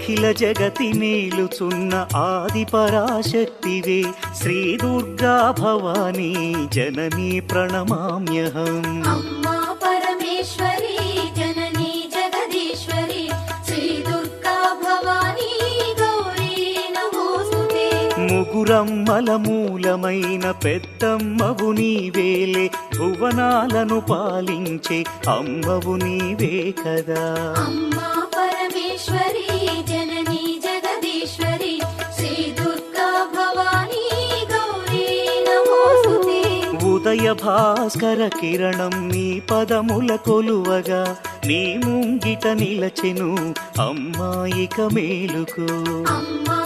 అఖిల జగతి మేలుచున్న ఆది పరాశక్తివే శ్రీ దుర్గా భవానీ జననీ ప్రణమామ్యహం. అమ్మా పరమేశ్వరి జననీ జగదీశ్వరి శ్రీ దుర్గా భవానీ గౌరీ నమోస్తుతే. ముగురమ్మల మూలమైన పెద్దమ్మవు నీవేలే భువనాలను పాలించే అమ్మవు నీవే కదా. అమ్మా పరమేశ్వరి జననీ జగదీశ్వరి శ్రీ దుర్గా భవానీ గౌరీ నమోస్తుతే. ఉదయ భాస్కర కిరణం నీ పదముల కొలువగా నీ ముంగిట నిలచెను అమ్మాయిక మేలుకు. అమ్మా